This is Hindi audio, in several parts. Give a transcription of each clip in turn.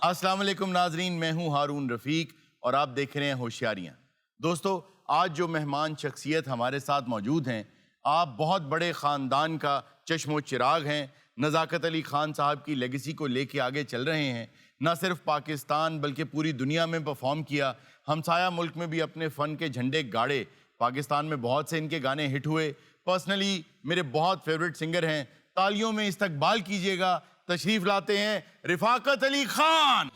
अस्सलाम वालेकुम नाजरीन, मैं हूं हारून रफ़ीक और आप देख रहे हैं होशियारियां। दोस्तों, आज जो मेहमान शख्सियत हमारे साथ मौजूद हैं, आप बहुत बड़े ख़ानदान का चश्मो चिराग हैं। नज़ाकत अली ख़ान साहब की लेगेसी को लेके आगे चल रहे हैं। न सिर्फ पाकिस्तान बल्कि पूरी दुनिया में परफॉर्म किया, हमसाया मुल्क में भी अपने फ़न के झंडे गाड़े। पाकिस्तान में बहुत से इनके गाने हिट हुए। पर्सनली मेरे बहुत फेवरेट सिंगर हैं। तालियों में इस्तकबाल कीजिएगा, तशरीफ लाते हैं रिफाकत Ali Khan.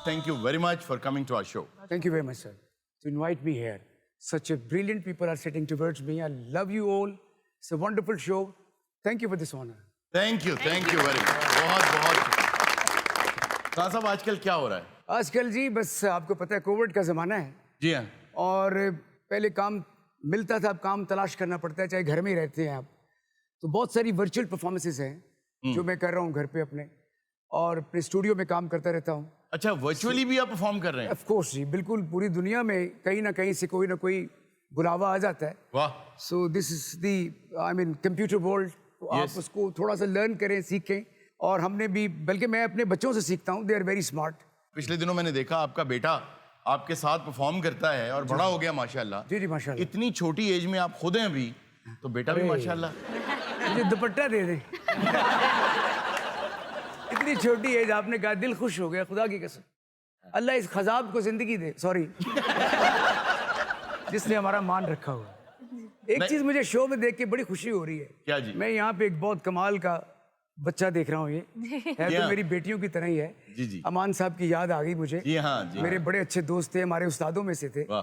Thank you very much for coming to our show. Thank you very much, sir, to invite me here. Such a brilliant people are sitting towards me. I love you all. It's a wonderful show. Thank you for this honor. Thank you very much. बहुत खान साहब, आजकल क्या हो रहा है? आजकल जी बस आपको पता है कोविड का ज़माना है जी हाँ। और पहले काम मिलता था, अब काम तलाश करना पड़ता है, चाहे घर में ही रहते हैं आप। तो बहुत सारी वर्चुअल परफॉर्मेंसेस हैं जो मैं कर रहा हूँ घर पे अपने, और अपने स्टूडियो में काम करता रहता हूँ। अच्छा, वर्चुअली भी आप परफॉर्म कर रहे हैं? ऑफ कोर्स जी, बिल्कुल। पूरी दुनिया में कहीं ना कहीं से कोई ना कोई बुलावा आ जाता है। वाह। So this is the I mean computer world. आप उसको थोड़ा सा लर्न करें, सीखें। और हमने भी, बल्कि मैं अपने बच्चों से सीखता हूँ, दे आर वेरी स्मार्ट। पिछले दिनों मैंने देखा आपका बेटा आपके साथ परफॉर्म करता है और बड़ा हो गया माशाल्लाह। जी जी माशाल्लाह। इतनी छोटी एज में आप खुद हैं अभी, तो बेटा भी माशाल्लाह। मुझे दुपट्टा दे दें। इतनी छोटी एज, आपने कहा, दिल खुश हो गया, खुदा की कसम। अल्लाह इस खजाब को जिंदगी दे, सॉरी, जिसने हमारा मान रखा हुआ। एक चीज मुझे शो में देख के बड़ी खुशी हो रही है। क्या जी? मैं यहाँ पे एक बहुत कमाल का बच्चा देख रहा हूँ। ये है तो मेरी बेटियों की तरह ही है। जी जी। अमान साहब की याद आ गई मुझे। जी हाँ, जी मेरे हाँ। बड़े अच्छे दोस्त थे, हमारे उस्तादों में से थे। वाह।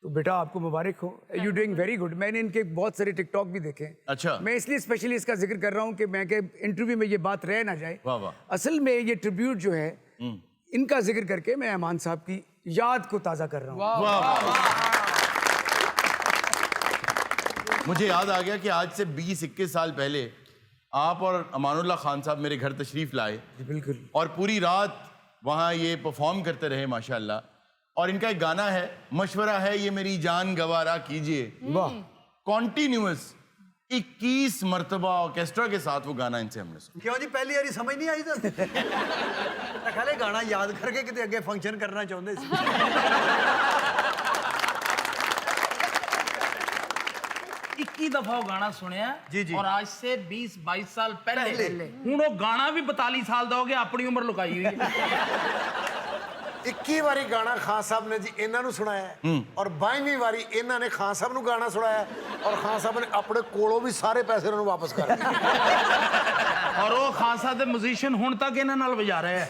तो बेटा आपको मुबारक हो, यू डूइंग वेरी गुड। मैंने इनके बहुत सारे टिकटॉक भी देखे। अच्छा। मैं इसलिए स्पेशली इसका जिक्र कर रहा हूँ कि मैं के इंटरव्यू में ये बात रह ना जाए। वाह वाह। असल में ये ट्रिब्यूट जो है, इनका जिक्र करके मैं अमान साहब की याद को ताज़ा कर रहा हूँ। वाह वाह। मुझे याद आ गया कि आज से 20-21 साल पहले आप और अमानुल्लाह खान साहब मेरे घर तशरीफ लाए। बिल्कुल। और पूरी रात वहाँ ये परफॉर्म करते रहे माशाल्लाह। और इनका एक गाना है, मशवरा है ये मेरी जान गवारा कीजिए। वाह। कॉन्टिन्यूअस 21 मरतबा ऑर्केस्ट्रा के साथ वो गाना इनसे हमने सुना। क्यों जी, पहली बारी समझ नहीं आई? तो खाली गाना याद करके कितने अगे फंक्शन करना चाहते सी। 21 दफा वो गाना सुनिया जी जी। और आज से 20-22 साल पहले हूँ वो गाना भी 42 साल का हो गया, अपनी उम्र लुकाई हुई है। 21 वारी गाना खान साहब ने जी इन्हों सुनाया और 22वीं वारी इन्होंने खान साहब ने गाना सुनाया और खान साहब ने अपने कोलों भी सारे पैसे उन्होंने वापस कर दिए। और वो खान साहब के म्यूजिशियन हुण तक इन्हां नाल बजा रहे हैं।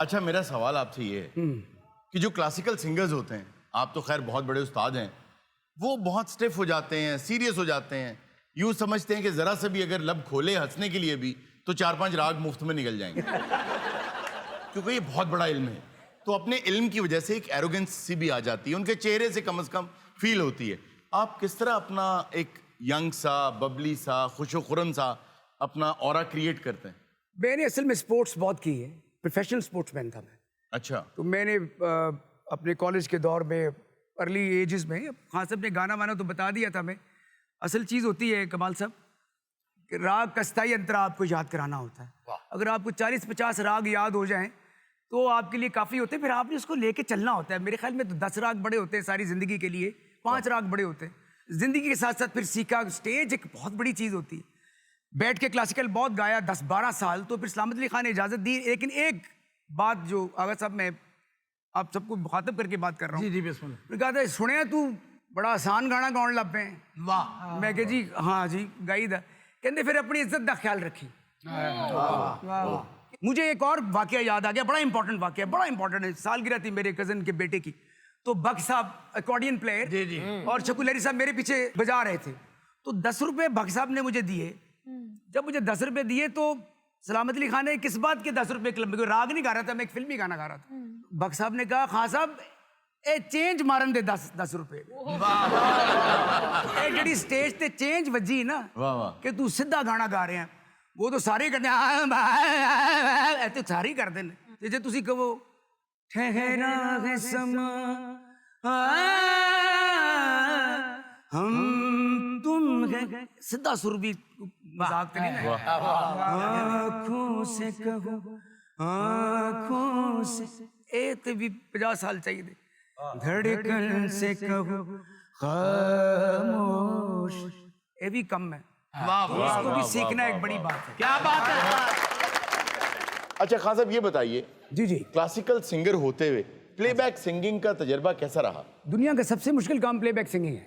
अच्छा, मेरा सवाल आपसे ये है कि जो क्लासिकल सिंगर्स होते हैं, आप तो खैर बहुत बड़े उस्ताद हैं, वो बहुत स्टिफ हो जाते हैं, सीरियस हो जाते हैं, यूँ समझते हैं कि ज़रा से भी अगर लब खोले हंसने के लिए भी तो 4-5 राग मुफ्त में निकल जाएंगे, क्योंकि ये बहुत बड़ा इल्म है। तो अपने इल्म की वजह से एक एरोगेंस सी भी आ जाती है, उनके चेहरे से कम फील होती है। आप किस तरह अपना एक यंग सा, बबली सा, खुशो खुरम सा अपना ऑरा क्रिएट करते हैं? मैंने असल में स्पोर्ट्स बहुत की है, प्रोफेशनल स्पोर्ट्समैन था मैं। अच्छा। तो मैंने अपने कॉलेज के दौर में, अर्ली एजेस में, खान साहब ने गाना वाना तो बता दिया था। मैं असल चीज़ होती है कमाल साहब कि राग का स्थायी अंतरा आपको याद कराना होता है। अगर आपको 40-50 राग याद हो जाएं तो आपके लिए काफ़ी होते हैं, फिर आपने उसको लेके चलना होता है। मेरे ख्याल में तो 10 राग बड़े होते हैं सारी ज़िंदगी के लिए, 5 राग बड़े होते हैं। ज़िंदगी के साथ साथ फिर सीखा। स्टेज एक बहुत बड़ी चीज़ होती है। बैठ के क्लासिकल बहुत गाया 10-12 साल, तो फिर सलामत अली खान ने इजाज़त दी। लेकिन एक बात जो आगा साहब, मैं आप सबको मुखातब करके बात कर रहा हूँ। जी जी बिस्मिल्लाह। मैं कहा था सुने तू बड़ा आसान गाना गाउन लग पे। वाह। मैं कहा जी हाँ जी गाई दा। कहते फिर अपनी इज्जत का ख्याल रखी। मुझे एक और वाकया याद आ गया, बड़ा इंपॉर्टेंट वाकया, बड़ा इंपॉर्टेंट है। सालगिरह थी मेरे कजन के बेटे की, तो भक्त साहब अकॉर्डियन प्लेयर जी जी और शकू लहरी साहब मेरे पीछे बजा रहे थे। तो 10 रुपए भक्त साहब ने मुझे दिए। जब मुझे 10 रुपए दिए तो सलामत अली खान ने किस बात के 10 रुपए क्लब में, राग नहीं गा रहा था मैं, एक फिल्मी गाना गा रहा था। भक्त साहब ने कहा खान साहब ए चेंज मारन दे 10 रुपए। जी स्टेज ते चेंज वजी ना कि तू सीधा गाना गा रहे हैं, वो तो सारे करते हैं, तो सारे ही करते हैं। जे तुसी कहो ठहरा है समा, हम तुम है। सीधा सुर भी मजाक तो नहीं है। आँखों से कहो, आँखों से, ए तो भी 50 साल चाहिए थे। धड़कन से कहो खामोश, ये भी कम है। वाह वाह, इसको भी सीखना एक बड़ी बात है। क्या बात है। अच्छा खान साहब ये बताइए, जी जी, क्लासिकल सिंगर होते हुए प्लेबैक सिंगिंग का तजर्बा कैसा रहा? दुनिया का सबसे मुश्किल काम प्लेबैक सिंगिंग है।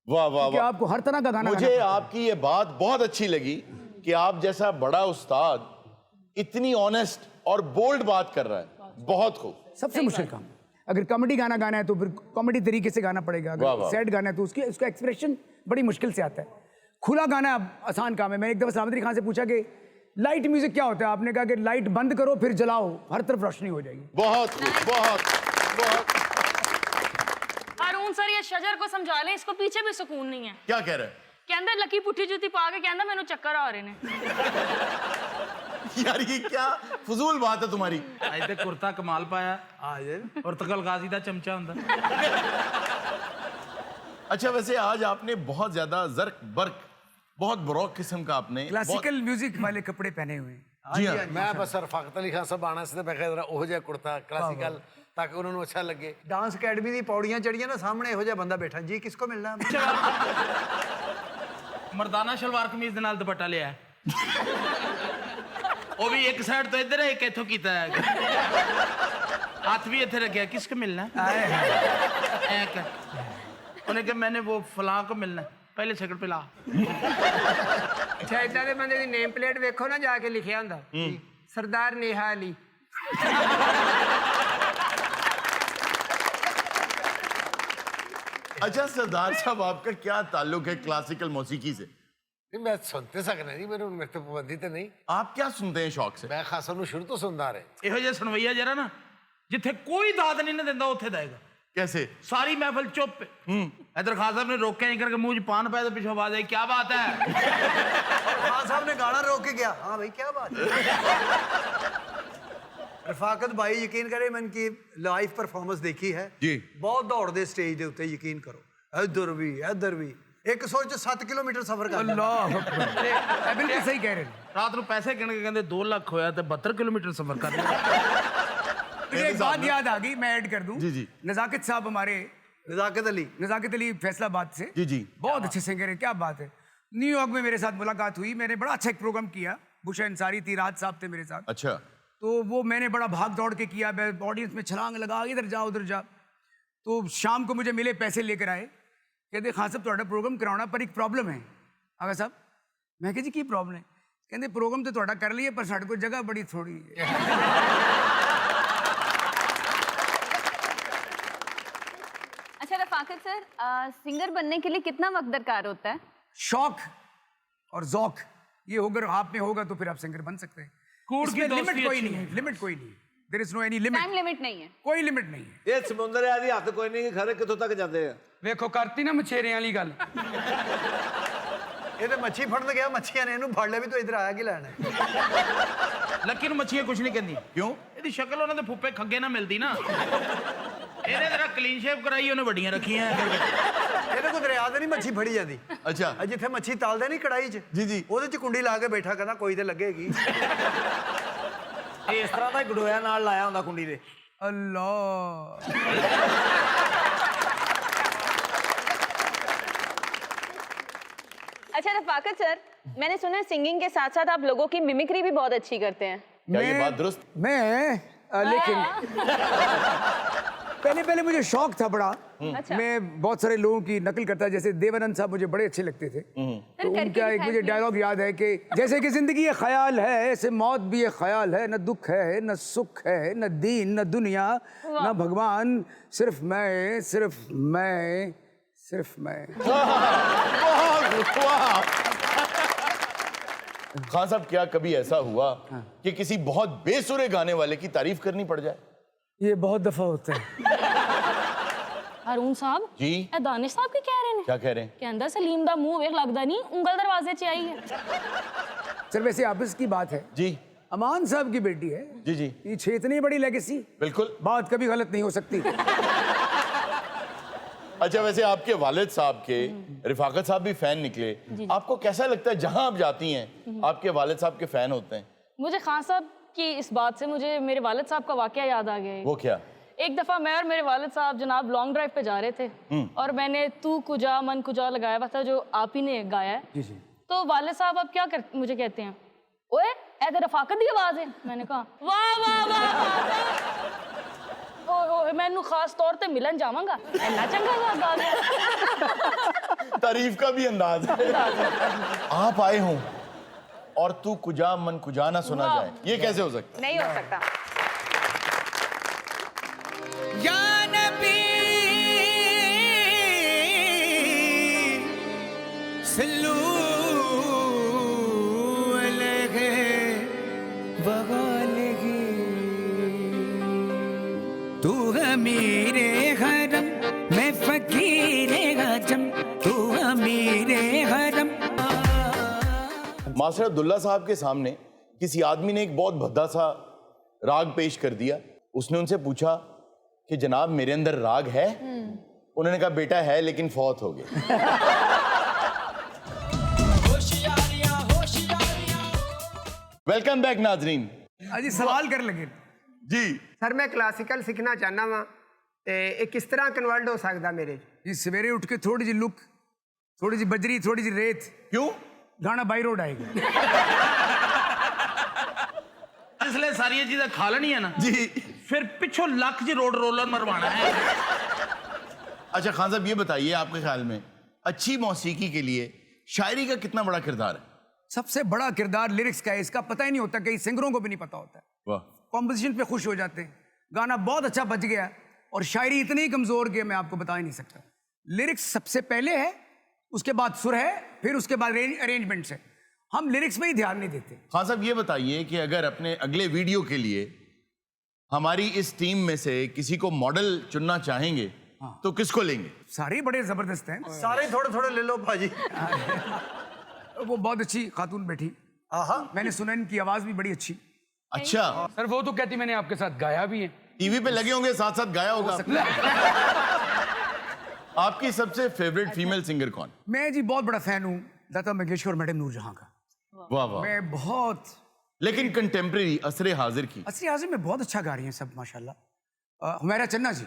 वाह वाह कि वाह, आपको हर तरह का गाना मुझे गाना आपकी ये बात बहुत अच्छी लगी कि आप जैसा बड़ा उस्ताद इतनी ऑनेस्ट और बोल्ड बात कर रहा है। बहुत खूब। सबसे मुश्किल काम। अगर कॉमेडी गाना गाना है तो फिर कॉमेडी तरीके से गाना पड़ेगा। वाह, अगर वाह। सैड गाना है तो उसका एक्सप्रेशन बड़ी मुश्किल से आता है। खुला गाना आसान काम है। मैंने एक दफा सलामत अली खान से पूछा कि लाइट म्यूजिक क्या होता है, आपने कहा कि लाइट बंद करो फिर जलाओ, हर तरफ रोशनी हो जाएगी। बहुत खूब, बहुत बहुत। हारून सर ये शजर को समझा ले, इसको पीछे भी सुकून नहीं है। क्या कह रहे हैं? कहंदा लकी पुट्ठी जुती पा के कहंदा मैनू चक्कर आ रहे ने। यार ये क्या फजूल बात है तुम्हारी। आज तक कुर्ता कमाल पाया और तकल गाजी दा चमचा हुंदा। अच्छा वैसे आज आपने बहुत ज्यादा जर्क बर्क, बहुत बरोक किस्म का आपने क्लासिकल म्यूजिक वाले कपड़े पहने हुए हैं। जी हाँ। मैं बस रफाकत अली खान साहब आना से मैं जरा ओह जिहा कुर्ता क्लासिकल ताकि उन्होंने अच्छा लगे। डांस अकेडमी दी पौड़ियां चढ़ियां ना, सामने ਇਹੋ ਜਿਹਾ ਬੰਦਾ ਬੈਠਾ ਜੀ, ਕਿਸਕੋ ਮਿਲਣਾ? मर्दाना शलवार कमीज दे नाल दुपट्टा लिया। ਉਹ ਵੀ ਇੱਕ ਸਾਈਡ ਤੋਂ ਇੱਧਰ ਹੈ, ਇੱਕ ਇੱਥੋਂ ਕੀਤਾ ਹੈ। ਹੱਥ ਵੀ ਇੱਥੇ ਰੱਖਿਆ, ਕਿਸको मिलना है? ऐ कर। ਉਹਨੇ ਕਿਹਾ मैंने वो फलां को मिलना है, पहले सेकंड पे ला। ਅੱਛਾ ਇਦਾਂ ਦੇ ਬੰਦੇ ਦੀ ਨੇਮ ਪਲੇਟ ਵੇਖੋ ਨਾ ਜਾ ਕੇ ਲਿਖਿਆ ਹੁੰਦਾ ਸਰਦਾਰ ਨੇਹਾ ਅਲੀ। अच्छा सरदार साहब आपका क्या ताल्लुक है क्लासिकल मौसीकी से? नहीं मैं सुनते सकना जी, मेरे मेरे तो पाबंदी तो नहीं। आप क्या सुनते हैं शौक से? मैं खास ਨੂੰ ਸ਼ੁਰੂ ਤੋਂ ਸੁਣਦਾ ਰਿਹਾ। ਇਹੋ ਜਿਹਾ ਸੁਣਵਈਆ ਜਰਾ ਨਾ, ਜਿੱਥੇ ਕੋਈ ਦਾਤ ਨਹੀਂ ਨਾ ਦਿੰਦਾ ਉੱਥੇ ਦੇਗਾ। कैसे? सारी महफिल चुप। इधर खान साहब ने रोके नहीं करके मुंह च पान पाया तो पीछे आवाज आई, क्या बात है? खान साहब ने गाना रोक के गया। हाँ भाई क्या बात है। रफाकत भाई यकीन करे, मैंने इनकी लाइव परफॉर्मेंस देखी है जी। बहुत दौड़ते स्टेज के उत्ते, यकीन करो। इधर भी 107 किलोमीटर सफर कर अल्लाह अकबर। बिल्कुल सही कह रहे हैं। रात को पैसे गिन के कहते 2 लाख होया तो 72 किलोमीटर सफर कर लिया। मुझे एक बात याद आ गई, मैं ऐड कर दूं। जी, जी। नजाकत साहब हमारे, नजाकत अली फैसलाबाद से, जी, जी। बहुत अच्छे सिंगर है। क्या बात है। न्यूयॉर्क में मेरे साथ मुलाकात हुई, मैंने बड़ा अच्छा एक प्रोग्राम किया। बुशा अंसारी थी, राज साहब थे मेरे साथ। अच्छा तो वो मैंने बड़ा भाग दौड़ के किया, मैं ऑडियंस में छलांग लगा, इधर जा उधर जा। तो शाम को मुझे मिले, पैसे लेकर आए, कहते खान साहब थोड़ा प्रोग्राम कराना पर एक प्रॉब्लम है। आगा साहब मैं कहा जी की प्रॉब्लम है? कहते प्रोग्राम तो थोड़ा कर लिए पर साढ़े को जगह बड़ी थोड़ी है। अच्छा रफाकत सर, सिंगर बनने के लिए कितना वक्त दरकार होता है? शौक और ज़ौक ये होगा आप में होगा तो फिर आप सिंगर बन सकते हैं। कूड़ की इसमें दोस्ती लिमिट कोई अच्छी नहीं है, लिमिट कोई नहीं है। There is no any limit, time limit नहीं है। कोई लिमिट नहीं है। ਇਹ ਸਮੁੰਦਰ ਆ ਦੀ ਹੱਥ ਕੋਈ ਨਹੀਂ, ਖਰੇ ਕਿੱਥੋਂ ਤੱਕ ਜਾਂਦੇ ਆ। ਵੇਖੋ ਕਰਤੀ ਨਾ ਮਛੇਰਿਆਂ ਵਾਲੀ ਗੱਲ। ये तो मच्छी फड़न गया, मच्छियां ने इन्हों फड़ लिया भी तो इधर आया की लैना है। लकी ਨੂੰ ਮੱਛੀਆਂ ਕੁਝ ਨਹੀਂ ਕਹਿੰਦੀਆਂ। क्यों? ਇਹਦੀ ਸ਼ਕਲ ਉਹਨਾਂ ਦੇ ਫੁੱਫੇ ਖੱਗੇ ਨਾਲ ਮਿਲਦੀ ਨਾ। ਇਹਨੇ ਜਰਾ ਕਲੀਨ ਸ਼ੇਪ ਕਰਾਈ, ਉਹਨੇ ਵੱਡੀਆਂ ਰੱਖੀਆਂ। ਇਹਦੇ ਕੋ ਦਰਿਆ ਤੇ ਨਹੀਂ ਮੱਛੀ ਫੜੀ ਜਾਂਦੀ। अच्छा ਆ ਜਿੱਥੇ ਮੱਛੀ ਤਲਦੇ ਨਹੀਂ ਕੜਾਈ 'ਚ, जी जी। ਉਹਦੇ 'ਚ ਕੁੰਡੀ ਲਾ ਕੇ ਬੈਠਾ, ਕਹਿੰਦਾ ਕੋਈ ਤੇ ਲੱਗੇਗੀ। ਇਹ ਇਸ ਤਰ੍ਹਾਂ ਦਾ ਗੜੋਇਆ ਨਾਲ ਲਾਇਆ ਹੁੰਦਾ ਕੁੰਡੀ ਦੇ। अल्लाह अच्छा रफाकत सर, मैंने सुना है सिंगिंग के साथ साथ आप लोगों की मिमिक्री भी बहुत अच्छी करते हैं। क्या ये बात दुरुस्त? लेकिन पहले मुझे शौक था बड़ा। अच्छा। मैं बहुत सारे लोगों की नकल करता, जैसे देवानंद साहब मुझे बड़े अच्छे लगते थे। तो करके उनका एक मुझे दिखाइए। डायलॉग याद है कि जैसे कि जिंदगी ये ख्याल है, ऐसे मौत भी ये ख्याल है, न दुख है न सुख है, न दीन न दुनिया न भगवान, सिर्फ मैं सिर्फ मैं सिर्फ मैं। खान साहब क्या कभी ऐसा हुआ कि किसी बहुत बेसुरे गाने वाले की तारीफ करनी पड़ जाए? ये बहुत दफा होता है। हारून साहब जी ਇਹ ਦਾनिश ਸਾਹਿਬ ਕੀ ਕਹਿ ਰਹੇ ਨੇ? क्या कह रहे हैं? ਕਹਿੰਦਾ ਸਲੀਮ ਦਾ ਮੂੰਹ ਵੇਖ ਲੱਗਦਾ ਨਹੀਂ ਉਂਗਲ ਦਰਵਾਜ਼ੇ 'ਚ ਆਈ ਹੈ। सर वैसे आपस की बात है, जी अमान साहब की बेटी है। जी जी पीछे इतनी बड़ी लेगेसी, बिल्कुल। बात कभी गलत नहीं हो सकती। अच्छा, वैसे आपके वालिद साहब के रिफाकत साहब भी फैन निकले, आपको कैसा लगता है जहां आप जाती हैं आपके वालिद साहब के फैन होते हैं? मुझे खान साहब की इस बात से मुझे मेरे वालिद साहब का वाकया याद आ गया है। वो क्या? एक दफ़ा मैं और मेरे वालिद साहब जनाब लॉन्ग ड्राइव पे जा रहे थे और मैंने तू कुजा मन कुजा लगाया हुआ था जो आप ही ने गाया है। जी जी। तो वालिद साहब अब क्या मुझे कहते हैं, ओए ऐ ते रफाकत की आवाज़ है। मैंने कहा वाह वाह वाह, ओए मैनू खास तौर पे मिलन जावांगा, इन्ना चंगा गा गया। तारीफ का भी अंदाज है। आप आए हों और तू कुजा मन कुजा ना सुना जाए, ये कैसे हो सकता? नहीं हो सकता। या नबी सल्लू अलैहि वगैरह, तू अमीरे हरम मैं फकीरे गजम, तू अमीरे हरम। मास्टर अब्दुल्ला साहब के सामने किसी आदमी ने एक बहुत भद्दा सा राग पेश कर दिया। उसने उनसे पूछा कि जनाब मेरे अंदर राग है? उन्होंने कहा बेटा है लेकिन फौत हो गए। वेलकम बैक नाजरीन। अजी सवाल कर लगे जी सर मैं क्लासिकल सीखना चाहना वा ते ये किस तरह कन्वर्ट हो सकदा मेरे च? जी, सवेरे उठ के थोड़ी जी लुक, थोड़ी जी बजरी, थोड़ी जी रेत, क्यों? गाना बाई रोड आएगा। इसलिए सारी चीजें खा लेनी है ना जी। फिर पिछो लख जी रोड रोलर मरवाना है। अच्छा खान साहब, ये बताइए आपके ख्याल में अच्छी मौसीकी के लिए शायरी का कितना बड़ा किरदार है? सबसे बड़ा किरदार लिरिक्स का है, इसका पता ही नहीं होता, कई सिंगरों को भी नहीं पता होता। वाह। कॉम्पोजिशन पे खुश हो जाते हैं, गाना बहुत अच्छा बज गया और शायरी इतनी कमजोर कि मैं आपको बता ही नहीं सकता। लिरिक्स सबसे पहले है, उसके बाद सुर है, फिर उसके बाद अरेंजमेंट्स है। हम लिरिक्स में ही ध्यान नहीं देते। खान साहब ये बताइए कि अगर अपने अगले वीडियो के लिए हमारी इस टीम में से किसी को मॉडल चुनना चाहेंगे तो किसको लेंगे? सारे बड़े जबरदस्त हैं। सारे थोड़े थोड़े ले लो भाजी। वो बहुत अच्छी खातून बैठी, मैंने सुना इनकी आवाज भी बड़ी अच्छी। अच्छा, सर वो तो कहती मैंने आपके साथ गाया भी है। टीवी पे लगे होंगे, साथ साथ गाया होगा। आपकी सबसे फेवरेट फीमेल सिंगर कौन? मैं जी बहुत बड़ा फैन हूँ लता मंगेशकर मैडम नूरजहां का। वाह वाह। मैं बहुत, लेकिन कंटेम्प्रेरी असरे हाजिर की? असली हाजिर में बहुत अच्छा गा रही हैं सब माशाल्लाह। हुमैरा चन्ना जी।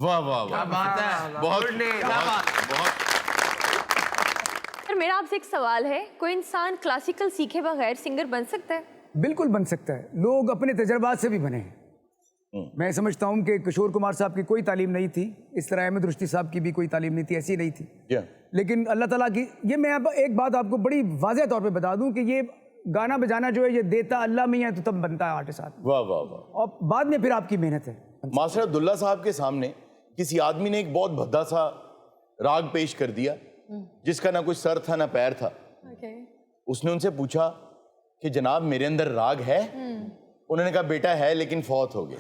वाह वाह वाह, बात है। बहुत क्या बात। बहुत। सर मेरा आपसे एक सवाल है, कोई इंसान क्लासिकल सीखे बगैर सिंगर बन सकता है? बिल्कुल बन सकता है, लोग अपने तजर्बात से भी बने हैं। मैं समझता हूँ कि किशोर कुमार साहब की कोई तालीम नहीं थी, इस तरह अहमद रुश्ती साहब की भी कोई तालीम नहीं थी, ऐसी नहीं थी। लेकिन अल्लाह ताला की, ये मैं अब एक बात आपको बड़ी वाज़ेह तौर पे बता दूं कि ये गाना बजाना जो है ये देता अल्लाह में ही है, तो तब बनता है आर्टिस्ट आदमी। वाह वाह वाह। और बाद में फिर आपकी मेहनत है। मास्टर अब्दुल्ला साहब के सामने किसी आदमी ने एक बहुत भद्दा सा राग पेश कर दिया जिसका ना कोई सर था ना पैर था। उसने उनसे पूछा कि जनाब मेरे अंदर राग है? उन्होंने कहा बेटा है लेकिन फौत हो गए।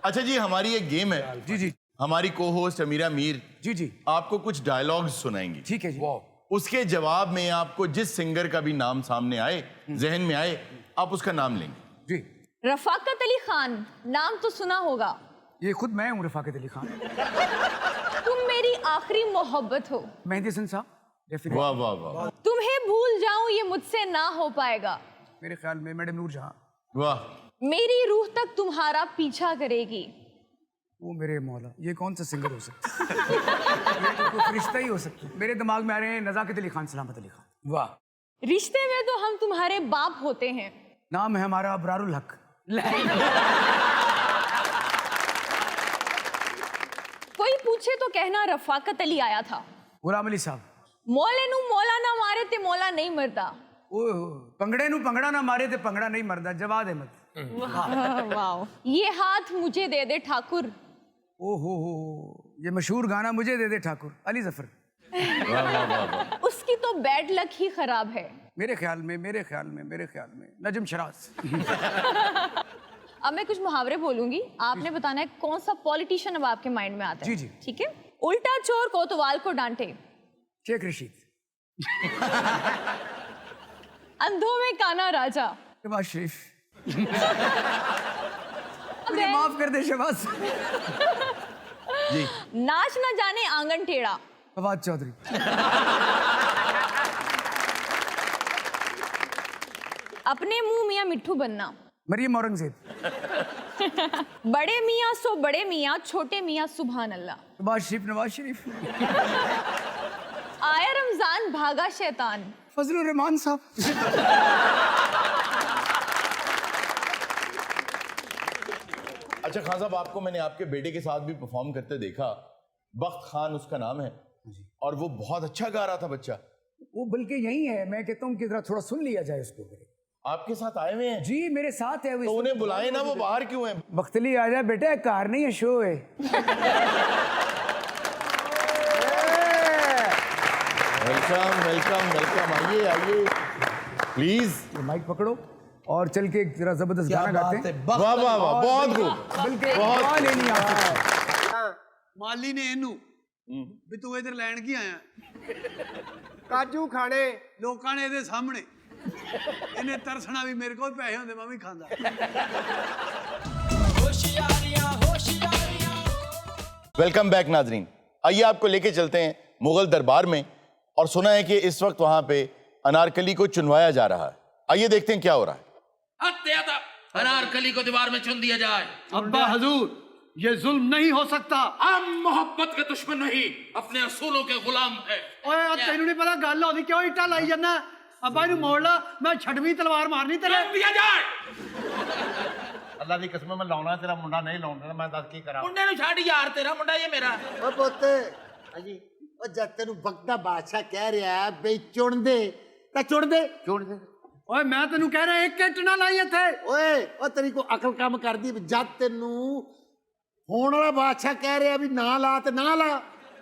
अच्छा जी, हमारी एक गेम है। जी जी। हमारी को होस्ट अमीरा मीर जी जी। आपको कुछ डायलॉग्स सुनाएंगी। ठीक है जी। उसके जवाब में आपको जिस सिंगर का भी नाम सामने आए, जहन में आए, आप उसका नाम लेंगे। जी। रफाकत अली खान, नाम तो सुना होगा। ये खुद मैं हूँ रफाकत अली खान। तुम मेरी आखिरी मोहब्बत हो। मेहदी हसन साहब। वाह वाह वाह। तुम्हें भूल जाऊं ये मुझसे ना हो पाएगा। मेरे ख्याल में मैडम नूरजहां। वाह। मेरी रूह तक तुम्हारा पीछा करेगी। वो मेरे मौला, ये कौन सा सिंगर हो सकता है? ये तो कोई फरिश्ता ही हो सकता है। मेरे दिमाग में आ रहे हैं नज़ाकत अली खान, सलामत अली खान। वाह। रिश्ते में तो हम तुम्हारे बाप होते हैं। नाम है हमारा अबरारुल हक। कोई पूछे तो कहना रफाकत अली आया था। गुलाम अली साहब। मौले नू मौला ना मारे ते मौला नहीं मरदा। पंगड़े नू पंगड़ा ना मारे ते पंगड़ा नहीं मरदा, जवाद अहमद। वाह। ये हाथ मुझे दे दे ठाकुर। ओहो, ये मशहूर गाना मुझे दे दे ठाकुर, अली जफर। उसकी तो बैड लक ही खराब है। मेरे ख्याल में नजम शराज। अब मैं कुछ मुहावरे बोलूंगी, आपने बताना है कौन सा पॉलिटिशियन अब आपके माइंड में आता है। जी जी। ठीक है। उल्टा चोर कोतवाल को डांटे। शेख रशीद। अंधों में काना राजा। शहबाज शरीफ। मुझे माफ कर दे शहबाज। जी। नाच न जाने आंगन टेढ़ा। फवाद चौधरी। अपने मुंह मियाँ मिट्ठू बनना। मरियम औरंगजेब। बड़े मियाँ सो बड़े मियाँ, छोटे मियाँ सुभान अल्लाह। शहबाज शरीफ, नवाज शरीफ। आया रमजान भागा शैतान। फजलुर रहमान साहब। अच्छा खान साहब, आपको मैंने आपके बेटे के साथ भी परफॉर्म करते देखा। बख्त खान उसका नाम है और वो बहुत अच्छा गा रहा था बच्चा। वो बल्कि यही है, मैं कहता हूँ कि जरा थोड़ा सुन लिया जाए उसको। आपके साथ आए हुए हैं? जी मेरे साथ है वो। तो उन्हें बुलाए ना, वो बाहर क्यों हैं? बख्तली आ जाए बेटा, कार नहीं है, शो है। वेलकम वेलकम वेलकम, आइए आइए प्लीज। माइक पकड़ो और चल के एक जरा जबरदस्त गाना गाते हैं। वाह वाह वाह, बहुत खूब। बल्कि बहुत लेनी आपको। ਮਾਲੀ ਨੇ ਇਹਨੂੰ ਵੀ ਤੂੰ ਇਧਰ ਲੈਣ ਕੀ ਆਇਆ? ਕਾਜੂ ਖਾਣੇ। ਲੋਕਾਂ ਨੇ ਇਹਦੇ ਸਾਹਮਣੇ ਇਹਨੇ ਤਰਸਣਾ ਵੀ ਮੇਰੇ ਕੋਲ ਪੈਸੇ ਹੁੰਦੇ ਮੈਂ ਵੀ ਖਾਂਦਾ। वेलकम बैक नाजरीन। आइए आपको लेके चलते हैं मुगल दरबार में, और सुना है कि इस वक्त वहां पे अनारकली को चुनवाया जा रहा है। आइए देखते हैं क्या हो रहा है। हत्या अनारकली को दीवार में चुन दिया जाए। अब्बा हजूर, ये जुल्म नहीं हो सकता। हम मोहब्बत के दुश्मन नहीं, अपने असूलों के गुलाम है। ਓਏ ਤੈਨੂੰ ਨਹੀਂ ਪਤਾ ਗੱਲ ਹੋਦੀ ਕਿਉਂ ਇੱਟਾਂ ਲਾਈ ਜਾਂਦਾ? ਅੱਬਾ ਇਹਨੂੰ ਮੋੜ ਲਾ, ਮੈਂ ਛੜਵੀਂ ਤਲਵਾਰ ਮਾਰਨੀ ਤੇਰੇ। दिया जाए। ਅੱਲਾ ਦੀ ਕਸਮ ਮੈਂ ਲਾਉਣਾ ਤੇਰਾ ਮੁੰਡਾ ਨਹੀਂ ਲਾਉਣ ਦੇਣਾ, ਮੈਂ ਦੱਸ ਕੀ ਕਰਾਂ। मुंडे नु छाड़ यार, तेरा मुंडा ये मेरा। ਓ ਪੁੱਤ ਹਾਂਜੀ, ਉਹ ਜਦ ਤੈਨੂੰ ਵਕਤ ਦਾ ਬਾਦਸ਼ਾਹ ਕਹਿ ਰਿਹਾ ਬਈ ਚੁਣ ਦੇ ਤਾਂ ਚੁਣ ਦੇ। ਚੁਣ ਦੇ। ਓਏ ਮੈਂ ਤੈਨੂੰ ਕਹਿ ਰਿਹਾ ਇੱਕ ਇੱਟ ਨਾ ਲਾਈ ਇੱਥੇ। ਓਏ ਉਹ ਤੇਰੀ ਕੋ ਅਕਲ ਕੰਮ ਕਰਦੀ ਵੀ ਜਦ ਤੈਨੂੰ ਹੋਣ ਵਾਲਾ ਬਾਦਸ਼ਾਹ ਕਹਿ ਰਿਹਾ ਵੀ ਨਾ ਲਾ ਤੇ ਨਾ ਲਾ।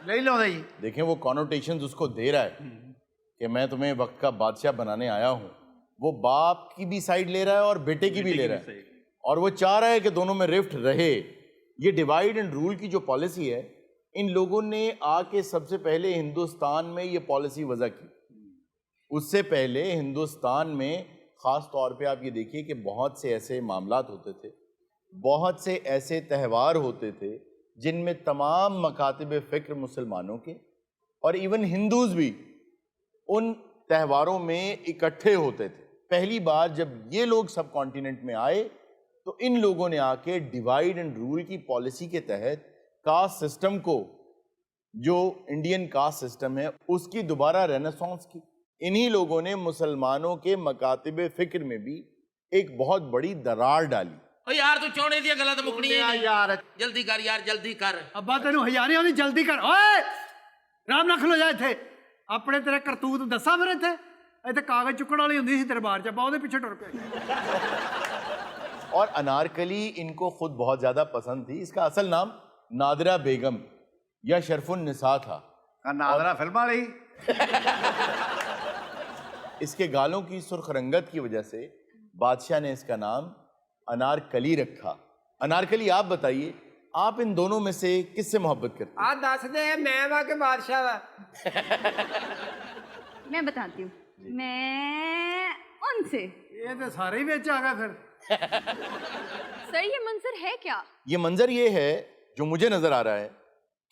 ਨਹੀਂ ਲਾਉਂਦਾ ਜੀ। देखें वो कॉनोटेशंस उसको दे रहा है कि मैं तुम्हें वक्त का बादशाह बनाने आया हूँ। वो बाप की भी साइड ले रहा है और बेटे की भी ले रहा है, और वो चाह रहा है कि दोनों में रिफ्ट रहे। ये डिवाइड एंड रूल की जो पॉलिसी है, इन लोगों ने आके सबसे पहले हिंदुस्तान में ये पॉलिसी वजह की। उससे पहले हिंदुस्तान में ख़ास तौर पे आप ये देखिए कि बहुत से ऐसे मामलात होते थे, बहुत से ऐसे त्यौहार होते थे जिनमें तमाम मकातिब फ़िक्र मुसलमानों के और इवन हिंदूज़ भी उन त्यौहारों में इकट्ठे होते थे। पहली बार जब ये लोग सब कॉन्टिनेंट में आए तो इन लोगों ने आके डिवाइड एंड रूल की पॉलिसी के तहत कास्ट सिस्टम को, जो इंडियन कास्ट सिस्टम है, उसकी दोबारा रेनेसांस की। इन्हीं लोगों ने मुसलमानों के मकातिब फ़िक्र में भी एक बहुत बड़ी दरार डाली। ओ यार तू चौड़े दी गल्लां तो मुकनी है यार। जल्दी कर यार, जल्दी कर। ਅੱਬਾ ਤੈਨੂੰ ਹਜ਼ਾਰੀ ਆਉਂਦੀ, ਜਲਦੀ ਕਰ। ਓਏ ਰਾਮ ਨਾਲ ਖਲੋ ਜਾ ਇੱਥੇ। ਆਪਣੇ ਤੇਰੇ ਕਰਤੂਤ ਦੱਸਾਂ ਫਿਰ ਇੱਥੇ। ਇੱਥੇ ਕਾਗਜ਼ ਚੁੱਕਣ ਵਾਲੀ ਹੁੰਦੀ ਸੀ ਦਰਬਾਰ 'ਚ, ਆਪਾਂ ਉਹਦੇ ਪਿੱਛੇ ਟੁਰ ਪਏ। और अनारकली इनको खुद बहुत ज़्यादा पसंद थी। इसका असल नाम नादिरा बेगम या शरफुन निसा था। ਨਾਦਰਾ ਫਿਲਮਾਂ ਲਈ। इसके गालों की सुर्ख रंगत की वजह से बादशाह ने इसका नाम अनारकली रखा। अनारकली, आप बताइए, आप इन दोनों में से किससे मोहब्बत करते हैं? ਆ ਦੱਸ ਦੇ ਮੈਂ ਵਾ ਕਿ ਬਾਦਸ਼ਾਹ ਵਾ? मैं बताती हूँ, मैं उनसे। ਇਹ ਤੇ ਸਾਰੇ ਹੀ ਵਿੱਚ ਆ ਗਏ ਫਿਰ। सर ये मंजर है क्या? ये मंजर ये है जो मुझे नजर आ रहा है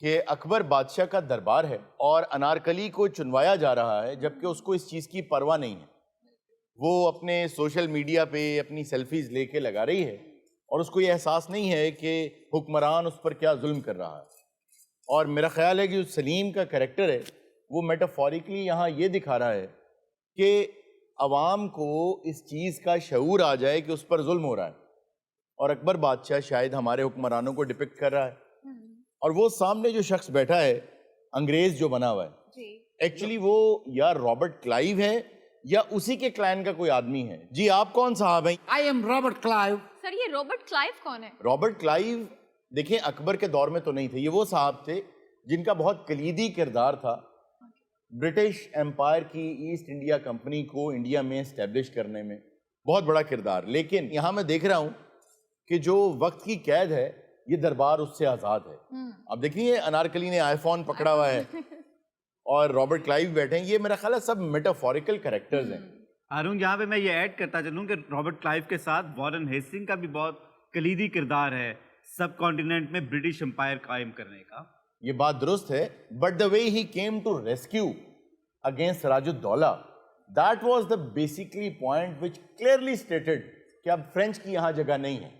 कि अकबर बादशाह का दरबार है और अनारकली को चुनवाया जा रहा है, जबकि उसको इस चीज़ की परवाह नहीं है। वो अपने सोशल मीडिया पे अपनी सेल्फीज लेके लगा रही है और उसको ये एहसास नहीं है कि हुक्मरान उस पर क्या जुल्म कर रहा है। और मेरा ख्याल है कि जो सलीम का कैरेक्टर है वो मेटाफोरिकली यहाँ ये दिखा रहा है कि अवाम को इस चीज़ का शऊर आ जाए कि उस पर जुल्म हो रहा है, और अकबर बादशाह शायद हमारे हुक्मरानों को डिपिक्ट कर रहा है। और वो सामने जो शख्स बैठा है, अंग्रेज जो बना हुआ है, एक्चुअली वो या रॉबर्ट क्लाइव है या उसी के क्लैन का कोई आदमी है। जी आप कौन साहब हैं? I am Robert Clive. Sir ये रॉबर्ट क्लाइव कौन है? रॉबर्ट क्लाइव देखें अकबर के दौर में तो नहीं थे, ये वो साहब थे जिनका बहुत कलीदी किरदार था ब्रिटिश एम्पायर की ईस्ट इंडिया कंपनी को इंडिया में इस्टेब्लिश करने में, बहुत बड़ा किरदार। लेकिन यहाँ मैं देख रहा हूँ कि जो वक्त की कैद है ये दरबार उससे आज़ाद है। अब देखिए अनारकली ने आईफोन पकड़ा हुआ है और रॉबर्ट क्लाइव बैठे हैं। ये मेरा ख्याल है सब मेटाफोरिकल कैरेक्टर्स हैं। हारून, यहाँ पे मैं ये ऐड करता चलूँ कि रॉबर्ट क्लाइव के साथ वॉरेन हेस्टिंग का भी बहुत कलीदी किरदार है सब कॉन्टिनेंट में ब्रिटिश एम्पायर कायम करने का। ये बात दुरुस्त है, but the way he came to rescue against Sirajuddaulah, that was the basically point which clearly stated कि अब फ्रेंच की यहाँ जगह नहीं है।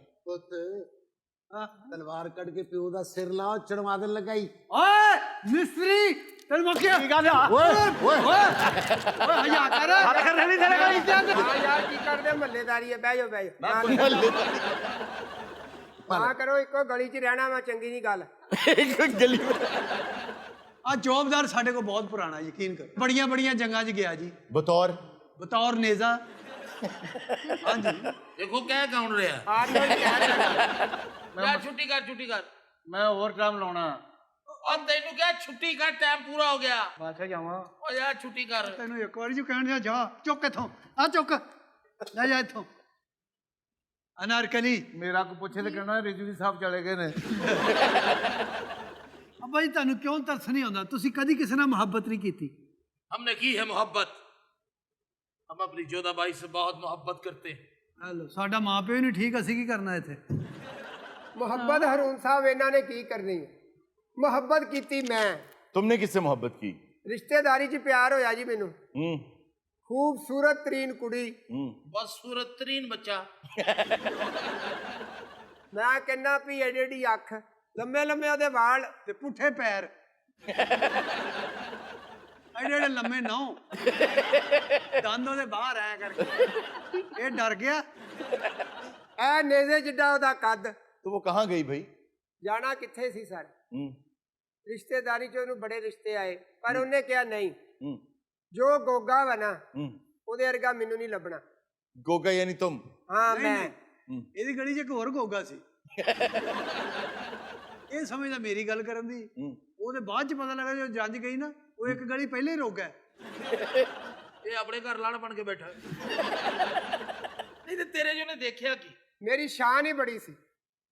ਤਲਵਾਰ ਕੱਢ ਕੇ ਪਿਓ ਦਾ ਸਿਰ ਲਾਓ, ਚੜਵਾ ਦੇਣ ਲਗਾਈ। ਓਏ ਮਿਸਤਰੀ ਤੈਨੂੰ ਮੱਖਿਆ ਕੀ ਗੱਲ ਆ? ਓਏ ਓਏ ਓਏ ਹਯਾ ਕਰ ਨਹੀਂ ਤੇਰੇ ਕੋਲ ਹਾਂ ਯਾਰ ਕੀ ਕਰਦੇ ਮਹੱਲੇਦਾਰੀ ਹੈ, ਬਹਿ ਜਾਓ ਬਹਿ ਜਾਓ। ਨਾ ਕਰੋ, ਇੱਕੋ ਗਲੀ 'ਚ ਰਹਿਣਾ ਵਾ ਚੰਗੀ ਨਹੀਂ ਗੱਲ। गली ਆ ਜੋਬਦਾਰ ਸਾਡੇ ਕੋਲ ਬਹੁਤ ਪੁਰਾਣਾ, ਯਕੀਨ ਕਰੋ, ਬੜੀਆਂ ਬੜੀਆਂ ਜੰਗਾਂ 'ਚ ਗਿਆ ਜੀ ਬਤੌਰ ਨੇਜ਼ਾ। ਹਾਂਜੀ देखो क्या काउंट रहा है। ਆਰਮੀ जा छुट्टी कर मैं ओवर टाइम लाना। और तेनू क्या छुट्टी का टाइम पूरा हो गया। ਬਾਦਸ਼ਾਹ ਜਾਵਾਂ, ओ यार छुट्टी कर। ਤੈਨੂੰ ਇੱਕ ਵਾਰੀ ਜੋ ਕਹਿਣ ਦਿਆ ਜਾ, ਚੁੱਕ ਇੱਥੋਂ, ਆ ਚੁੱਕ ਲੈ ਜਾ ਇੱਥੋਂ। ਅਨਾਰਕਲੀ मेरा को पूछे तो कहना रिजवी साहब चले गए ने। ਅੱਬਾ ਜੀ ਤੁਹਾਨੂੰ ਕਿਉਂ ਤਰਸ ਨਹੀਂ ਆਉਂਦਾ? ਤੁਸੀਂ ਕਦੀ ਕਿਸੇ ਨਾਲ ਮੁਹੱਬਤ ਨਹੀਂ ਕੀਤੀ? हमने की है मोहब्बत, हम अपनी जोधाबाई से बहुत मोहब्बत करते हैं। ਹੈਲੋ, ਸਾਡਾ ਮਾਂ ਪਿਓ ਹੀ ਨਹੀਂ ਠੀਕ, ਅਸੀਂ ਕੀ ਕਰਨਾ ਇੱਥੇ? ਮੁਹੱਬਤ ਹਰੂਨ ਸਾਹਿਬ ਇਹਨਾਂ ਨੇ ਕੀ ਕਰਨੀ ਹੈ? ਮੁਹੱਬਤ ਕੀਤੀ ਮੈਂ, तुमने किससे मोहब्बत की? ਰਿਸ਼ਤੇਦਾਰੀ 'ਚ ਪਿਆਰ ਹੋਇਆ ਜੀ ਮੈਨੂੰ। हम्म ਖੂਬਸੂਰਤ ਤਰੀਨ ਕੁੜੀ, बस सूरत तरीन बच्चा। ਮੈਂ ਕਹਿੰਦਾ ਵੀ ਐਡੀ ਐਡੀ ਅੱਖ, ਲੰਮੇ ਲੰਮੇ ਉਹਦੇ ਵਾਲ, ਤੇ ਪੁੱਠੇ ਪੈਰ, ਐਡੇ ਐਡੇ ਲੰਮੇ ਨਹੁੰ, ਦੰਦ ਉਹਦੇ ਬਾਹਰ ਆਇਆ ਕਰਕੇ। ਇਹ ਡਰ ਗਿਆ। ਐ ਨੇਜ਼ੇ ਜਿੱਡਾ ਉਹਦਾ ਕੱਦ। तो वो कहाँ गई भाई? ਜਾਣਾ ਕਿੱਥੇ ਸੀ ਸਰ? हम्म ਰਿਸ਼ਤੇਦਾਰੀ 'ਚ ਉਹਨੂੰ ਬੜੇ ਰਿਸ਼ਤੇ ਆਏ, ਪਰ ਉਹਨੇ ਕਿਹਾ ਨਹੀਂ, हम्म ਜੋ ਗੋਗਾ ਵਾ ਨਾ हम्म ਉਹਦੇ ਵਰਗਾ ਮੈਨੂੰ ਨਹੀਂ ਲੱਭਣਾ। गोगा यानी तुम? ਹਾਂ ਨਹੀਂ, ਮੈਂ। ਨਹੀਂ, ਇਹਦੀ ਗਲੀ 'ਚ ਇੱਕ ਹੋਰ ਗੋਗਾ ਸੀ। ਇਹ ਸਮਝਦਾ ਮੇਰੀ ਗੱਲ ਕਰਨ ਦੀ। ਉਹਦੇ ਬਾਅਦ 'ਚ ਪਤਾ ਲੱਗਾ ਜਦੋਂ ਜੰਜ ਗਈ ਨਾ, ਉਹ ਇੱਕ ਗਲੀ ਪਹਿਲੇ ਹੀ ਰੁਕ ਗਿਆ। ये अपने घर लाड़ बन के बैठा है। नहीं तो तेरे जो ने देखा की ਮੇਰੀ ਸ਼ਾਨ ਹੀ ਬੜੀ ਸੀ।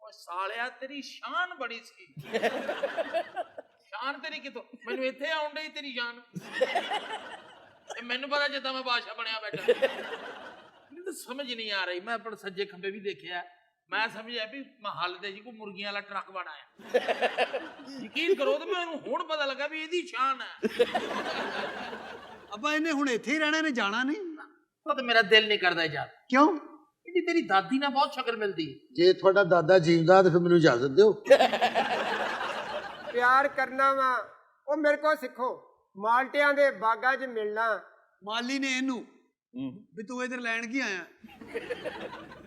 ओ सालिया तेरी शान बड़ी सी। शान तेरी कितों? मैनू इत्थे आउण डई तेरी शान। ते मैनू पता जिद्दां मैं बादशाह बनया बैठा। मैनू तो समझ नहीं आ रही। मैं अपने सज्जे खंबे भी देखिया, मैं समझिया भी महल दे जी कोई मुर्गियां वाला ट्रक बनाया। यकीन करो तो मैनू हुण पता लगा भी इहदी शान है। ਅੱਬਾ ਇਹਨੇ ਹੁਣ ਇੱਥੇ ਹੀ ਰਹਿਣਾ, ਇਹਨੇ ਜਾਣਾ ਨਹੀਂ? तो मेरा दिल नहीं करदा जा। ਕਿਉਂ? ਇਹਦੀ ਤੇਰੀ ਦਾਦੀ ਨਾਲ ਬਹੁਤ ਸ਼ਕਲ ਮਿਲਦੀ। ਜੇ ਤੁਹਾਡਾ ਦਾਦਾ ਜੀਵਦਾ ਤਾਂ ਫਿਰ ਮੈਨੂੰ ਇਜਾਜ਼ਤ ਦਿਓ। ਪਿਆਰ ਕਰਨਾ ਵਾ ਉਹ ਮੇਰੇ ਕੋਲ ਸਿੱਖੋ। ਮਾਲਟਿਆਂ ਦੇ ਬਾਗਾਂ 'ਚ ਮਿਲਣਾ। ਮਾਲੀ ਨੇ ਇਹਨੂੰ ਵੀ ਤੂੰ ਇਧਰ ਲੈਣ ਕੀ ਆਇਆ?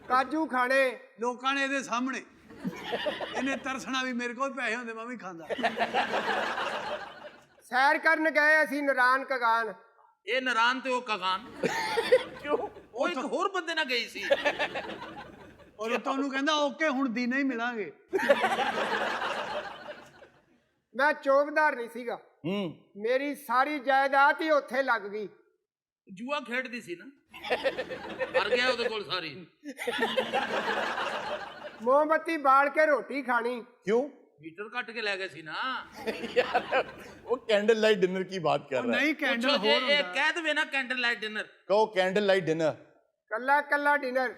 ਕਾਜੂ ਖਾਣੇ। ਲੋਕਾਂ ਨੇ ਇਹਦੇ ਸਾਹਮਣੇ ਇਹਨੇ ਤਰਸਣਾ ਵੀ ਮੇਰੇ ਕੋਲ ਪੈਸੇ ਹੁੰਦੇ ਮੈਂ ਵੀ ਖਾਂਦਾ। ਸੈਰ ਕਰਨ ਗਏ ਅਸੀਂ ਨਰਾਨ ਕਗਾਨ। ਇਹ ਨਰਾਨ ਤੇ ਉਹ ਕਗਾਨ ਕਿਉਂ? ਉਹ ਇੱਕ ਹੋਰ ਬੰਦੇ ਨਾਲ ਗਈ ਸੀ। ਔਰ ਤੁਹਾਨੂੰ ਕਹਿੰਦਾ ਓਕੇ ਹੁਣ ਦਿਨੇ ਹੀ ਮਿਲਾਂਗੇ। ਮੈਂ ਚੌਕੀਦਾਰ ਨਹੀਂ ਸੀਗਾ। ਮੇਰੀ ਸਾਰੀ ਜਾਇਦਾਦ ਹੀ ਉੱਥੇ ਲੱਗ ਗਈ। ਜੂਆ ਖੇਡਦੀ ਸੀ ਨਾ, ਮਰ ਗਿਆ ਉਹਦੇ ਕੋਲ ਸਾਰੀ। ਮੋਮਬੱਤੀ ਬਾਲ ਕੇ ਰੋਟੀ ਖਾਣੀ। क्यों? मीटर काट के ले गए सी ना। वो कैंडल लाइट डिनर की बात कर रहा है। ਨਹੀਂ ਕੈਂਡਲ पूछो जे ਹੋਰ ये ਹੁੰਦਾ। कह दे ना कैंडल लाइट डिनर। कहो कैंडल लाइट डिनर। ਕੱਲਾ ਕੱਲਾ ਡਿਨਰ।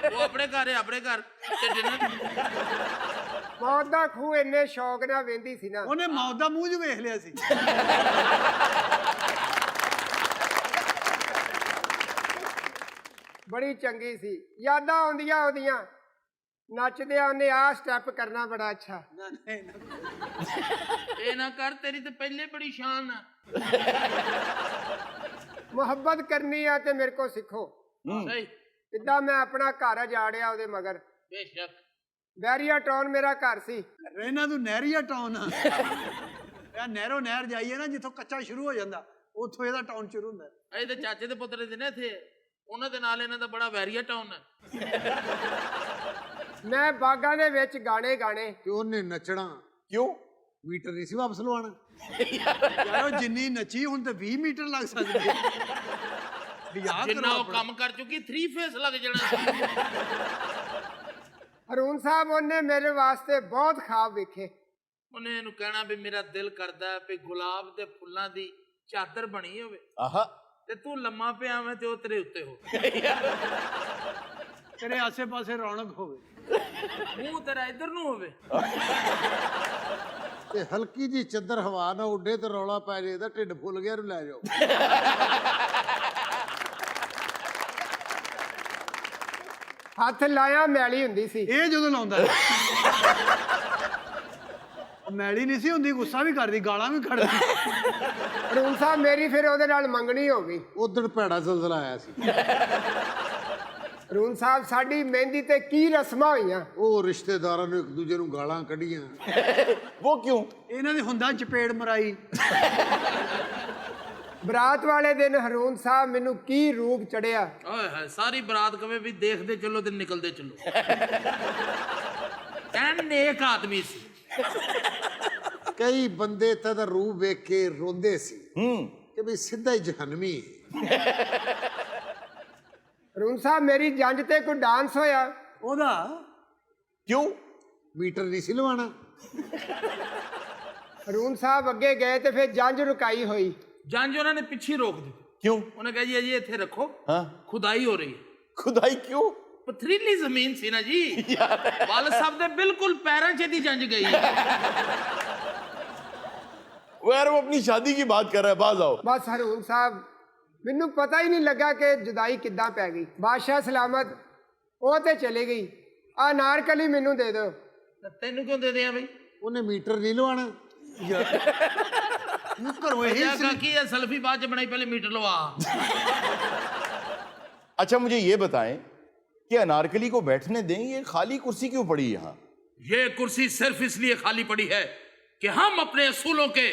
वो अपने घर है, अपने घर ते डिनर। ਮੌਤ ਦਾ ਖੂਹ ਇੰਨੇ ਸ਼ੌਕ ਨਾਲ ਵੇਂਦੀ ਸੀ ਨਾ। ਉਹਨੇ ਮੌਤ ਦਾ ਮੂੰਹ ਜ ਵੇਖ ਲਿਆ ਸੀ। ਬੜੀ ਚੰਗੀ ਸੀ। ਯਾਦਾਂ ਆਉਂਦੀਆਂ ਉਹਦੀਆਂ। ਨੱਚਦਿਆਂ ਉਹਨੇ ਆਹ ਸਟੈਪ ਕਰਨਾ ਬੜਾ ਅੱਛਾ। ये ना कर, तेरी तो पहले बड़ी शान है। ਮੁਹੱਬਤ ਕਰਨੀ ਆ ਤੇ ਮੇਰੇ ਕੋਲ ਸਿੱਖੋ। सही ਕਿੱਦਾਂ ਮੈਂ ਆਪਣਾ ਘਰ ਉਜਾੜਿਆ ਉਹਦੇ ਮਗਰ। बेशक। ਬੈਰੀਆ ਟਾਊਨ ਮੇਰਾ ਘਰ ਸੀ। ਰਹਿਣਾ ਤੂੰ ਨਹਿਰੀਆ ਟਾਊਨ ਆ। ਇਹ ਨਹਿਰੋ ਨਹਿਰ ਜਾਈਏ ਨਾ, ਜਿੱਥੋਂ ਕੱਚਾ ਸ਼ੁਰੂ ਹੋ ਜਾਂਦਾ ਉੱਥੋਂ ਇਹਦਾ ਟਾਊਨ ਸ਼ੁਰੂ ਹੁੰਦਾ। ਇਹ ਤੇ ਚਾਚੇ ਦੇ ਪੁੱਤਰ ਦੇ ਨੇ ਇੱਥੇ, ਉਹਨਾਂ ਦੇ ਨਾਲ ਇਹਨਾਂ ਦਾ ਬੜਾ ਵੈਰੀਆ ਟਾਊਨ ਹੈ। ਮੈਂ ਬਾਗਾਂ ਦੇ ਵਿੱਚ ਗਾਣੇ ਗਾਣੇ। ਤੇ ਉਹਨੇ ਨੱਚਣਾ। क्यों? ਮੀਟਰ ਨਹੀਂ ਸੀ ਵਾਪਸ ਲਵਾਉਣਾ। ਯਾਰ ਉਹ ਜਿੰਨੀ ਨੱਚੀ ਹੁਣ ਤੇ 20 ਮੀਟਰ ਲੱਗ ਸਕਦੇ ਆ। ਵਿਆਹ ਜਿੰਨਾ ਕਰਵਾ ਉਹ ਕੰਮ ਕਰ ਚੁੱਕੀ 3 ਫੇਸ ਲੱਗ ਜਾਣਾ। ਹਰੂਨ ਸਾਹਿਬ ਉਹਨੇ ਮੇਰੇ ਵਾਸਤੇ ਬਹੁਤ ਖਾਬ ਵੇਖੇ। ਉਹਨੇ ਇਹਨੂੰ ਕਹਿਣਾ ਵੀ ਮੇਰਾ ਦਿਲ ਕਰਦਾ ਵੀ ਗੁਲਾਬ ਦੇ ਫੁੱਲਾਂ ਦੀ ਚਾਦਰ ਬਣੀ ਹੋਵੇ। आहा ਤੇ ਤੂੰ ਲੰਮਾ ਪਿਆ ਮੈਂ ਤੇ ਉਹ ਤੇਰੇ ਉੱਤੇ ਹੋ ਤੇਰੇ ਆਸੇ-ਪਾਸੇ ਰੌਣਕ ਹੋਵੇ ਮੂੰਹ ਤੇਰਾ ਇੱਧਰ ਨੂੰ ਹੋਵੇ ਤੇ ਹਲਕੀ ਜੀ ਚੱਦਰ ਹਵਾ ਨਾ ਉੱਡੇ ਤੇ ਰੌਲਾ ਪੈ ਜੇ ਇਹਦਾ ਢਿੱਡ ਫੁੱਲ ਗਿਆ ਨੂੰ ਲੈ ਜਾਓ ਹੱਥ ਲਾਇਆ ਮੈਲੀ ਹੁੰਦੀ ਸੀ ਇਹ ਜਦੋਂ ਲਾਉਂਦਾ ਉਹ ਮੈਲੀ ਨਹੀਂ ਸੀ ਹੁੰਦੀ, ਗੁੱਸਾ ਵੀ ਕਰਦੀ, ਗਾਲਾਂ ਵੀ ਕੱਢਦੀ। ਹਰੂਨ ਸਾਹਿਬ ਮੇਰੀ ਫਿਰ ਉਹਦੇ ਨਾਲ ਮੰਗਣੀ ਹੋ ਗਈ। ਉਦੋਂ ਭੈੜਾ ਜ਼ਲਜ਼ਲਾ ਆਇਆ ਸੀ ਹਰੂਨ ਸਾਹਿਬ ਸਾਡੀ ਮਹਿੰਦੀ ਤੇ ਕੀ ਰਸਮਾਂ ਹੋਈਆਂ? ਉਹ ਰਿਸ਼ਤੇਦਾਰਾਂ ਨੂੰ ਇੱਕ ਦੂਜੇ ਨੂੰ ਗਾਲਾਂ ਕੱਢੀਆਂ वो क्यों? ਇਹਨਾਂ ਦੀ ਹੁੰਦਾ ਚਪੇੜ ਮਰਾਈ। ਬਰਾਤ ਵਾਲੇ ਦਿਨ ਹਰੂਨ ਸਾਹਿਬ ਮੈਨੂੰ ਕੀ ਰੂਪ ਚੜਿਆ। ਓਏ ਹਾਏ ਸਾਰੀ ਬਰਾਤ ਕਵੇ ਵੀ ਦੇਖਦੇ ਚੱਲੋ ਤੇ ਨਿਕਲਦੇ ਚੱਲੋ ਕਹਿਣ ਨੇਕ ਆਦਮੀ ਸੀ ਕਈ ਬੰਦੇ ਤਾਂ ਦਾ ਰੂਪ ਵੇਖ ਕੇ ਰੋਂਦੇ ਸੀ ਕਿ ਵੀ ਸਿੱਧਾ ਹੀ ਜਹਨਮੀ ਹਰੂਨ ਸਾਹਿਬ ਮੇਰੀ ਜੰਜ ਤੇ ਕੋਈ ਡਾਂਸ ਹੋਇਆ? ਉਹਦਾ क्यों? ਮੀਟਰ ਨਹੀਂ ਸੀ ਲਵਾਣਾ ਹਰੂਨ ਸਾਹਿਬ ਅੱਗੇ ਗਏ ਤੇ ਫਿਰ ਜੰਜ ਰੁਕਾਈ ਹੋਈ। ਜੰਜ ਉਹਨਾਂ ਨੇ ਪਿੱਛੇ ਰੋਕ ਦਿੱਤੀ क्यों? ਉਹਨੇ ਕਿਹਾ ਜੀ ਅਜੇ ਇੱਥੇ ਰੱਖੋ हाँ? ਖੁਦਾਈ ਹੋ ਰਹੀ ਹੈ खुदाई क्यों? ਪਥਰੀਲੀ ਜ਼ਮੀਨ ਸੀ ਨਾ ਜੀ ਵਾਲ ਸਾਹਿਬ ਦੇ ਬਿਲਕੁਲ ਪੈਰਾਂ 'ਚ ਦੀ ਜੰਜ ਗਈ वो यार वो अपनी शादी की बात कर रहा है, बाज आओ। ਬਸ ਹਰੂਨ ਸਾਹਿਬ ਮੈਨੂੰ ਪਤਾ ਹੀ ਨਹੀਂ ਲੱਗਾ ਕਿ ਜੁਦਾਈ ਕਿੱਦਾਂ ਪੈ ਗਈ। ਬਾਦਸ਼ਾਹ ਸਲਾਮਤ ਉਹ ਤੇ ਚਲੀ ਗਈ। ਆ ਨਾਰਕਲੀ ਮੈਨੂੰ ਦੇ ਦਿਓ। ਤੈਨੂੰ ਕਿਉਂ ਦੇ ਦਿਆਂ ਬਈ ਉਹਨੇ ਮੀਟਰ ਨਹੀਂ ਲਵਾਣਾ ਘਰੋਂ ਇਹੀ ਕੀ ਹੈ ਸਲਫੀ ਬਾਅਦ ਚ ਬਣਾਈ ਪਹਿਲੇ ਮੀਟਰ ਲਵਾ अच्छा मुझे ये बताएं कि अनारकली को बैठने दें, ये खाली कुर्सी क्यों पड़ी यहाँ? ये कुर्सी सिर्फ इसलिए खाली पड़ी है कि हम अपने असूलों के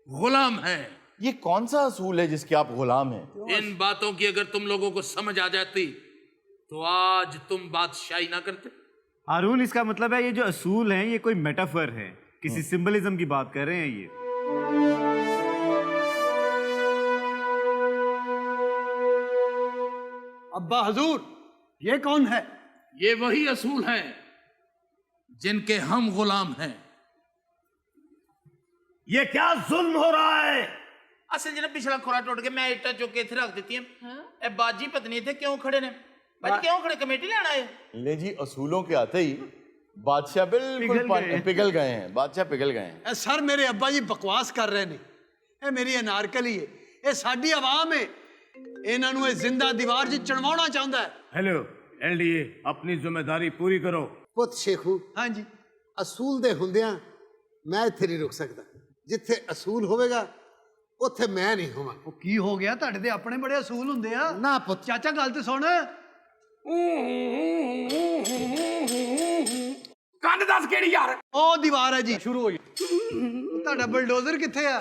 गुलाम हैं। ये कौन सा असूल है जिसके आप गुलाम हैं? इन बातों की अगर तुम लोगों को समझ आ जाती तो आज तुम बादशाही ना करते। हारून, इसका मतलब है ये जो असूल हैं ये कोई मेटाफर है, किसी सिंबलिज्म की बात कर रहे हैं ये। अब्बा हजूर, ये कौन है? ये वही असूल हैं जिनके हम गुलाम हैं। ये क्या जुल्म हो रहा है? असल जनाब पिछला खोरा टूट के मैं इट्टा चुक के इथे रख देती है। ए बाजी पत्नी थे क्यों खड़े ने? बाजी क्यों खड़े? कमेटी लेना है। ले जी, असूलों के आते ही बादशाह बिल्कुल पिघल गए हैं। बादशाह पिघल गए हैं। सर मेरे अब्बा जी बकवास कर रहे ने। ये मेरी अनारकली है, ये साडी आवाम है। ਇਹਨਾਂ ਨੂੰ ਇਹ ਜ਼ਿੰਦਾ ਦੀਵਾਰ 'ਚ ਚਣਵਾਉਣਾ ਚਾਹੁੰਦਾ ਹੈ। हेलो एलडीए, अपनी जिम्मेदारी पूरी करो। ਪੁੱਤ ਸ਼ੇਖੂ, ਹਾਂਜੀ, ਅਸੂਲ ਦੇ ਹੁੰਦਿਆਂ ਮੈਂ ਇੱਥੇ ਨਹੀਂ ਰੁਕ ਸਕਦਾ। ਜਿੱਥੇ ਅਸੂਲ ਹੋਵੇਗਾ ਉੱਥੇ ਮੈਂ ਨਹੀਂ ਹੋਵਾਂ। ਉਹ ਕੀ ਹੋ ਗਿਆ? ਤੁਹਾਡੇ ਤੇ ਆਪਣੇ ਬੜੇ ਅਸੂਲ ਹੁੰਦੇ ਆ। ਨਾ ਪੁੱਤ, ਚਾਚਾ ਗੱਲ ਤੇ ਸੁਣ। ਕੰਨ ਦੱਸ ਕਿਹੜੀ ਯਾਰ? ਉਹ ਦੀਵਾਰ ਹੈ ਜੀ, ਸ਼ੁਰੂ ਹੋ ਗਈ। ਤੁਹਾਡਾ ਬਲਡੋਜ਼ਰ ਕਿੱਥੇ ਆ?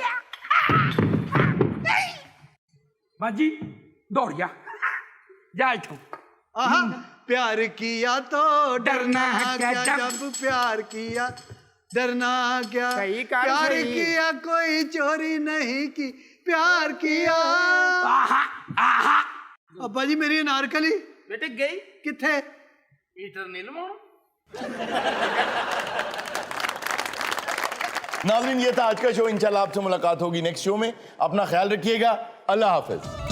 बाजी दौड़ गया जा इथों। आहा, प्यार किया तो डरना क्या, जब प्यार किया डरना क्या, सही कहा, प्यार सही। किया कोई चोरी नहीं की, प्यार किया। अब्बा जी मेरी अनारकली बेटे गई किथे? मीटर नहीं लवाऊं। नाज़रीन, ये था आज का शो। इंशाल्लाह आपसे मुलाकात होगी नेक्स्ट शो में। अपना ख्याल रखिएगा। अल्लाह हाफिज।